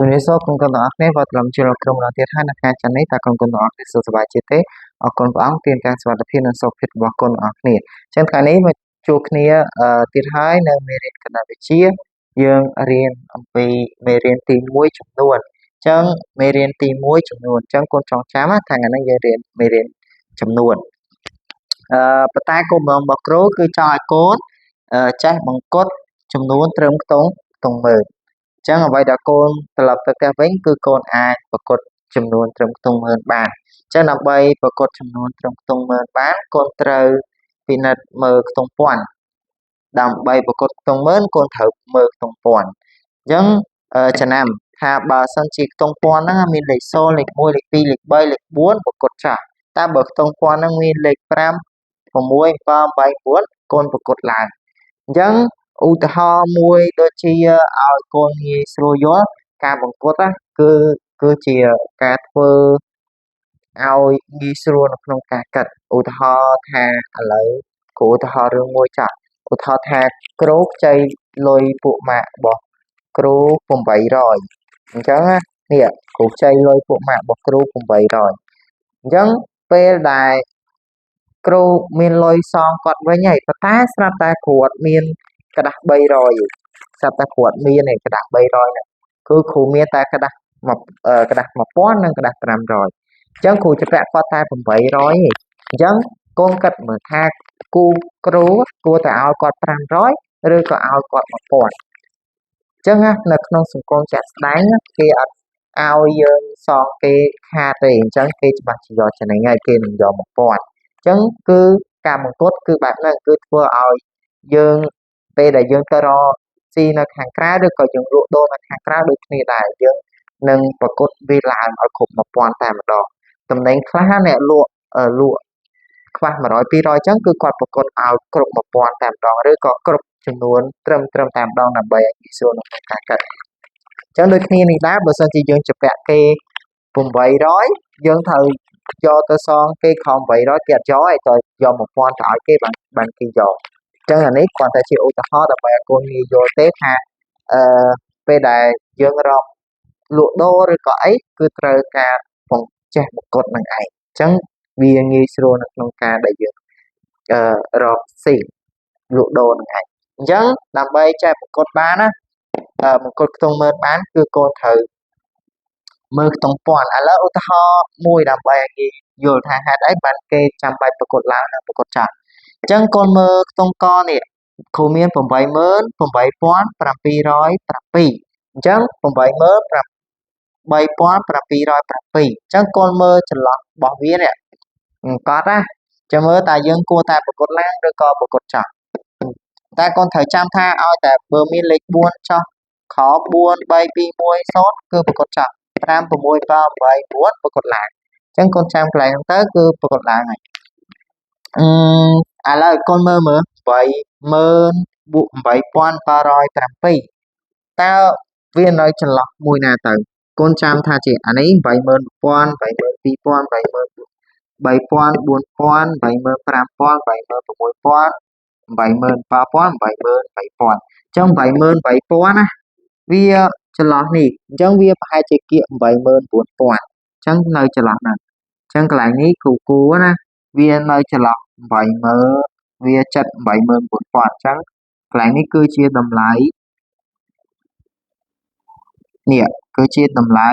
ជំរាបសួរគុំកូនទាំងអស់គ្នាវត្តត្រឡប់ជាក្រុមម្ដងទៀតហើយនៅថ្ងៃច័ន្ទនេះតើគុំកូនទាំងអស់គ្នាសុខសប្បាយជាទេអរគុណព្រះអង្គទានការសុវត្ថិភាពនិងសុខភាពរបស់គុំទាំងអស់គ្នាចឹងថ្ងៃនេះមកជួបគ្នាទៀតហើយនៅមេរៀនគណិតវិទ្យាយើងរៀនអំពីមេរៀនទី1ចំនួនចឹងមេរៀនទី1ចំនួនចឹងគុំចងចាំថាថ្ងៃនេះយើងរៀនមេរៀនចំនួនប៉ុន្តែគោលបំណងរបស់គ្រូគឺចង់ឲ្យកូនចេះបង្កត់ចំនួនត្រឹមខ្ទង់មើលចឹងអ្វីដែលកូនត្រឡប់ទៅផ្ទះវិញគឺកូនអាចប្រកួតចំនួនត្រឹមខ្ទង់មើលបានចឹងដើម្បីប្រកួតចំនួនត្រឹមខ្ទង់មើលបានកូនត្រូវពិនិត្យមើលខ្ទង់ពាន់ដើម្បីប្រកួតខ្ទង់មើលកូនត្រូវមើលខ្ទង់ពាន់អញ្ចឹងចំណាំថាបើសិនជាខ្ទង់ពាន់ហ្នឹងមានលេខ0លេខ1លេខ2លេខ3លេខ4ប្រកួតចាស់តែបើខ្ទង់ពាន់ហ្នឹងមានលេខ5 6 7 8 9កូនប្រកួតឡើងអញ្ចឹងឧទាហរណ៍មួយដូចជាឲ្យកូនងាយស្រួលយល់ការបង្កត់គឺជាការធ្វើឲ្យងាយស្រួលនៅក្នុងការកាត់ឧទាហរណ៍ថាឥឡូវគ្រូឧទាហរណ៍រឿងមួយចាស់ឧទាហរណ៍ថាគ្រូខ្ចីលុយពួកម៉ាក់របស់គ្រូ800អញ្ចឹងនេះគ្រូខ្ចីលុយពួកម៉ាក់របស់គ្រូ800អញ្ចឹងពេលដែលគ្រូមានលុយសងគាត់វិញហើយប៉ុន្តែស្រាប់តែគ្រូអត់មានក្តាស់300ស្រាប់តែគ្រូអត់មានឯក្តាស់300ហ្នឹងគឺគ្រូមានតែក្តាស់1000និងក្តាស់500អញ្ចឹងគ្រូចាប់គាត់តែ800ឯងអញ្ចឹងកូនគិតមើលថាគ្រូគួរតែឲ្យគាត់500ឬក៏ឲ្យគាត់1000អញ្ចឹងនៅក្នុងសង្គមជាក់ស្ដែងគេអត់ឲ្យយើងសងគេខាតទេអញ្ចឹងគេច្បាស់ជាយកចំណេញហើយគេនឹងយក1000អញ្ចឹងគឺការបង្កត់គឺបែបហ្នឹងគឺធ្វើឲ្យយើងពេលដែលយើងទៅរកស៊ីនៅខាងក្រៅឬក៏យើងលក់ដូរនៅខាងក្រៅដូចគ្នាដែរយើងនឹងប្រកត់វាឡើងឲ្យគ្រប់1000តែម្ដងតំណែងខ្លះអ្នកលក់ខ្វះ100 200អញ្ចឹងគឺគាត់ប្រកត់ឲ្យគ្រប់1000តែម្ដងឬក៏គ្រប់ចំនួនត្រឹមតែម្ដងដើម្បីឲ្យងាយស្រួលក្នុងការកាត់អញ្ចឹងដូចគ្នានេះដែរបើសិនជាយើងចាប់គេ800យើងត្រូវយកទៅសងគេខំ800គេអត់យកឯងទៅយក1000ទៅឲ្យគេបានគេយកអញ្ចឹងអានេះគ្រាន់តែជាឧទាហរណ៍ដើម្បីឲ្យកូនងាយយល់ទេថាពេលដែលយើងរកលក់ដូរឬក៏អីគឺត្រូវការចេះបង្កត់នឹងឯងអញ្ចឹងវាងាយស្រួលនៅក្នុងការដែលយើងរកស៊ីលក់ដូរនឹងឯងអញ្ចឹងដើម្បីចេះបង្កត់បានណាបង្កត់ខ្ទង់មើលបានគឺកូនត្រូវមើលខ្ទង់ពាន់ឥឡូវឧទាហរណ៍មួយដើម្បីឲ្យគេយល់ថាហេតុអីបានគេចាំបាច់ប្រកត់ឡើងនិងប្រកត់ចាស់អញ្ចឹងកូនមើលខ្ទង់កនេះគ្រូមាន88707អញ្ចឹង88707អញ្ចឹងកូនមើលចន្លោះរបស់វានេះកត់ណាចាំមើលតើយើងគួរតែប្រកត់ឡើងឬក៏ប្រកត់ចាស់តែកូនត្រូវចាំថាឲ្យតែបើមានលេខ4ចុះខ4 3 2 1 0គឺប្រកត់ចាស់5 6 7 8 9ប្រកត់ឡើងអញ្ចឹងកូនចាំកន្លែងហ្នឹងទៅគឺប្រកត់ឡើងហើយឥឡូវកូនមើល80000បូក8707តើវានៅចន្លោះមួយណាទៅកូនចាំថាជាអានេះ80000 82000 80000 3000 4000 85000 86000 87000 88000អញ្ចឹង88000ណាវាចន្លោះនេះអញ្ចឹងវាប្រហែលជាគៀក89000អញ្ចឹងនៅចន្លោះហ្នឹងអញ្ចឹងកន្លែងនេះគ្រូគួរណាវានៅចន្លោះ80000វាចិត្ត89000អញ្ចឹងកន្លែងនេះគឺជាតម្លៃនេះគឺជាតម្លៃ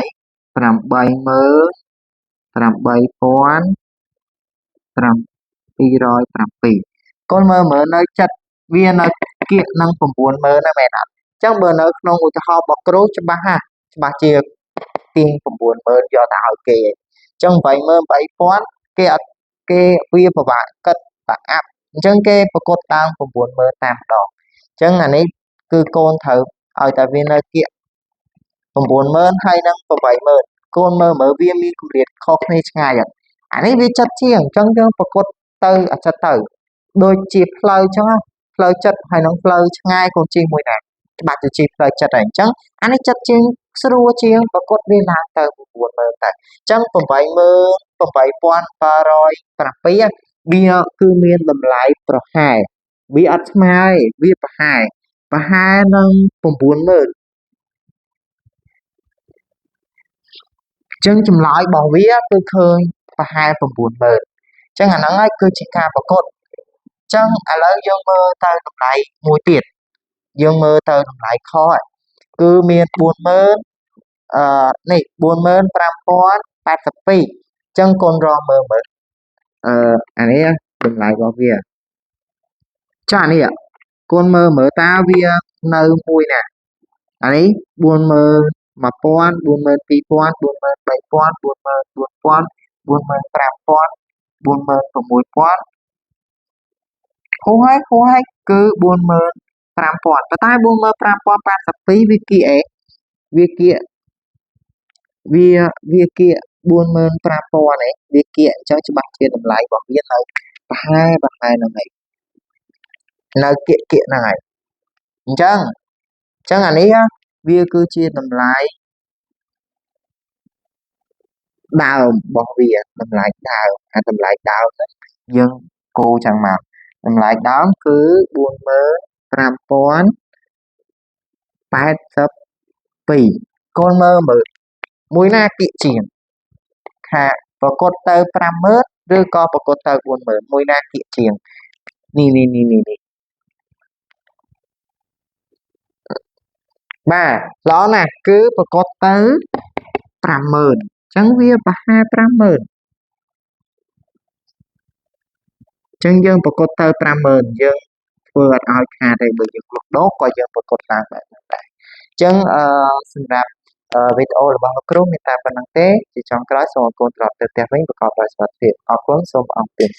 88707កូនមើលនៅចិត្តវានៅគៀកនឹង90000ណាមែនអត់អញ្ចឹងបើនៅក្នុងឧទាហរណ៍របស់គ្រូច្បាស់ជាទាញ90000យកទៅឲ្យគេអញ្ចឹង88000គេវាពិបាកគិតបាក់អាប់អញ្ចឹងគេប្រកត់តាម90000តែម្ដងអញ្ចឹងអានេះគឺកូនត្រូវឲ្យតែវានៅគៀក90000ហើយនឹង80000កូនមើលវាមានកម្រិតខុសគ្នាឆ្ងាយអត់អានេះវាចិត្តជាងអញ្ចឹងយើងប្រកត់ទៅអាចិត្តទៅដូចជាផ្លូវអញ្ចឹងផ្លូវចិត្តហើយនឹងផ្លូវឆ្ងាយកូនជិះមួយណាច្បាស់ទៅជិះផ្លូវចិត្តហើយអញ្ចឹងអានេះចិត្តជាងស្រួលជាងប្រកត់វាឡើងទៅ90000តែអញ្ចឹង88707វាគឺមានតម្លៃប្រហែលវាអត់ស្មើទេវាប្រហែលនឹង90000 Chân chùm lại bỏ vía tôi khơi và hai phần buồn mờ chân hẳn ấy cứ chỉ ca và cốt chân à lỡ dương mơ tờ đồng lại mùi tiệt dương mơ tờ đồng lại khó cứ miền buồn mơ này buồn mơ pram pon bát sập pi chân con rò mơ mơ anh ấy đồng lại bỏ vía cha này ạ con mơ mơ ta vía nơi mùi nè anh ấy buồn mơ mà pon buồn mơ pi pon buồn mơ bảy pon buồn pon buồn mơ pram pon buồn mơ của mùi pon khô hay cứ buồn mơ pram pon và tai buồn mơ pram pon ba sập pí vi kia vi kia buồn mơ pram pon này vi kia cho bạch trên làm lạiบอกviên này và hai là này là kia này chăng chăng anh ấy á vi cứ chia làm lại đào bỏ vía làm lại đào làm lại đào dân cô chẳng mà làm lại đó cứ buồn mơ pram pon ba sập pí con mơ mơ mũi na kỵ triểnค่ะปรากฏเตอร์ปราเมิดหรือก็ปรากฏเตอร์บวนเหมือนมวยนาเกียเจียงนี่บ้าล้อน่ะคือปรากฏเตอร์ปราเมินจังเวียบห้าปราเมินจังยังปรากฏเตอร์ปราเมินยังเปิดเอาคาได้เบอร์ยังลูกดอกก็ยังปรากฏตามแบบนั้นได้จังสำหรับวิดีโอหรือบางครูมีตามปนังเต้ที่ช่องกระสอบกลตรับเติมเต็มไว้ประกอบไปสวัสดีออกกล้องส่งออกเป็น